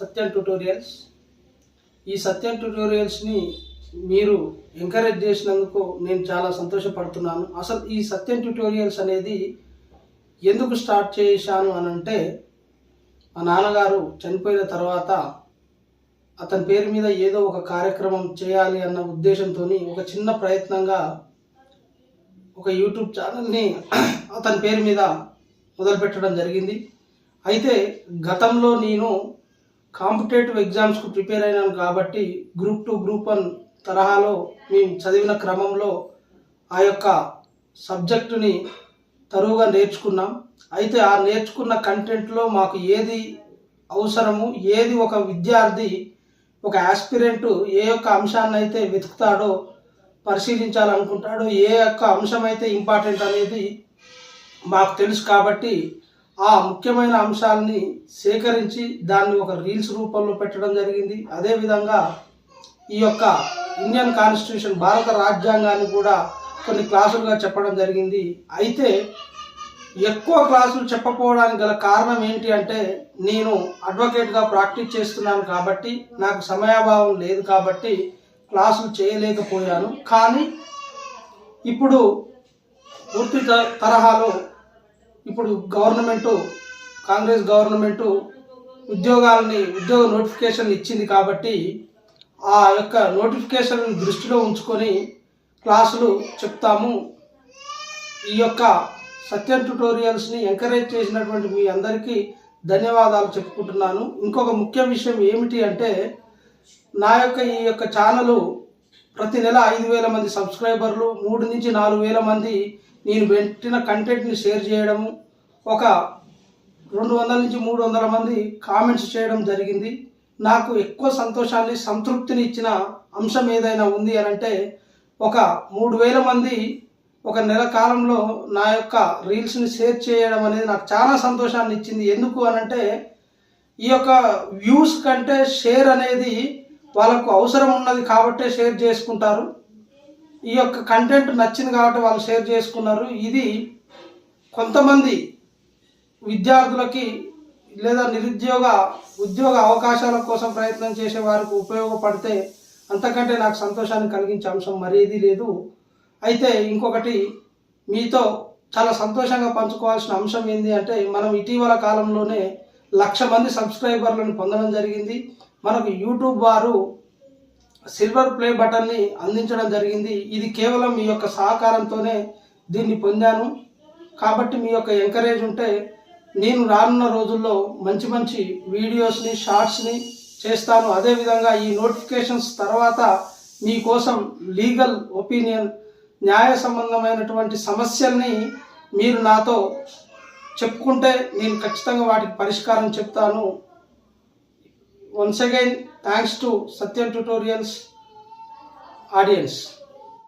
సత్యం tutorials. ఈ సత్యం ట్యుటోరియల్స్ని మీరు encourage చేసినందుకు నేను చాలా సంతోషపడుతున్నాను. అసలు ఈ సత్యం ట్యుటోరియల్స్ అనేది ఎందుకు స్టార్ట్ చేశాను అని అంటే, మా నాన్నగారు చనిపోయిన తర్వాత అతని పేరు మీద ఏదో ఒక కార్యక్రమం చేయాలి అన్న ఉద్దేశంతో ఒక చిన్న ప్రయత్నంగా ఒక యూట్యూబ్ ఛానల్ని అతని పేరు మీద మొదలుపెట్టడం జరిగింది. అయితే గతంలో నేను కాంపిటేటివ్ ఎగ్జామ్స్కు ప్రిపేర్ అయినాను కాబట్టి గ్రూప్ 2, గ్రూప్ 1 తరహాలో మేము చదివిన క్రమంలో ఆ యొక్క సబ్జెక్టుని తరువుగా నేర్చుకున్నాం. అయితే ఆ నేర్చుకున్న కంటెంట్లో మాకు ఏది అవసరము, ఏది ఒక విద్యార్థి, ఒక యాస్పిరెంట్ ఏ యొక్క అంశాన్ని అయితే వెతుకుతాడో, పరిశీలించాలనుకుంటాడో, ఏ యొక్క అంశం అయితే ఇంపార్టెంట్ అనేది మాకు తెలుసు. కాబట్టి ఆ ముఖ్యమైన అంశాలని సేకరించి దాన్ని ఒక రీల్స్ రూపంలో పెట్టడం జరిగింది. అదేవిధంగా ఈ యొక్క ఇండియన్ కాన్స్టిట్యూషన్, భారత రాజ్యాంగాన్ని కూడా కొన్ని క్లాసులుగా చెప్పడం జరిగింది. అయితే ఎక్కువ క్లాసులు చెప్పకపోవడానికి గల కారణం ఏంటి అంటే, నేను అడ్వకేట్గా ప్రాక్టీస్ చేస్తున్నాను కాబట్టి నాకు సమయాభావం లేదు కాబట్టి క్లాసులు చేయలేకపోయాను. కానీ ఇప్పుడు పూర్తి తరహాలో ఇప్పుడు కాంగ్రెస్ గవర్నమెంటు ఉద్యోగ నోటిఫికేషన్ ఇచ్చింది కాబట్టి ఆ యొక్క నోటిఫికేషన్ దృష్టిలో ఉంచుకొని క్లాసులు చెప్తాము. ఈ యొక్క సత్యం ట్యుటోరియల్స్ని ఎంకరేజ్ చేసినటువంటి మీ అందరికీ ధన్యవాదాలు చెప్పుకుంటున్నాను. ఇంకొక ముఖ్య విషయం ఏమిటి అంటే, ఈ యొక్క ఛానల్ ప్రతి నెల 5,000 మంది సబ్స్క్రైబర్లు, 3 నుంచి 4,000 మంది నేను పెట్టిన కంటెంట్ని షేర్ చేయడము, ఒక 200 నుంచి 300 మంది కామెంట్స్ చేయడం జరిగింది. నాకు ఎక్కువ సంతోషాన్ని, సంతృప్తిని ఇచ్చిన అంశం ఏదైనా ఉంది అని అంటే, ఒక 3,000 మంది ఒక నెల కాలంలో నా యొక్క రీల్స్ని షేర్ చేయడం అనేది నాకు చాలా సంతోషాన్ని ఇచ్చింది. ఎందుకు అనంటే, ఈ యొక్క వ్యూస్ కంటే షేర్ అనేది వాళ్ళకు అవసరం ఉన్నది కాబట్టే షేర్ చేసుకుంటారు. ఈ యొక్క కంటెంట్ నచ్చింది కాబట్టి వాళ్ళు షేర్ చేసుకున్నారు. ఇది కొంతమంది విద్యార్థులకి లేదా ఉద్యోగ అవకాశాల కోసం ప్రయత్నం చేసే వారికి ఉపయోగపడితే అంతకంటే నాకు సంతోషాన్ని కలిగించే అంశం మరేది లేదు. అయితే ఇంకొకటి మీతో చాలా సంతోషంగా పంచుకోవాల్సిన అంశం ఏంటి అంటే, మనం ఇటీవల కాలంలోనే 1,00,000 మంది సబ్స్క్రైబర్లను పొందడం జరిగింది. మనకు యూట్యూబ్ వారు సిల్వర్ ప్లే బటన్ని అందించడం జరిగింది. ఇది కేవలం మీ యొక్క సహకారంతోనే దీన్ని పొందాను. కాబట్టి మీ యొక్క ఎంకరేజ్ ఉంటే నేను రానున్న రోజుల్లో మంచి మంచి వీడియోస్ని, షార్ట్స్ని చేస్తాను. అదేవిధంగా ఈ నోటిఫికేషన్స్ తర్వాత మీకోసం లీగల్ ఒపీనియన్, న్యాయ సంబంధమైనటువంటి సమస్యల్ని మీరు నాతో చెప్పుకుంటే నేను ఖచ్చితంగా వాటికి పరిష్కారం చెప్తాను. Once again, thanks to Satyam Tutorials audience.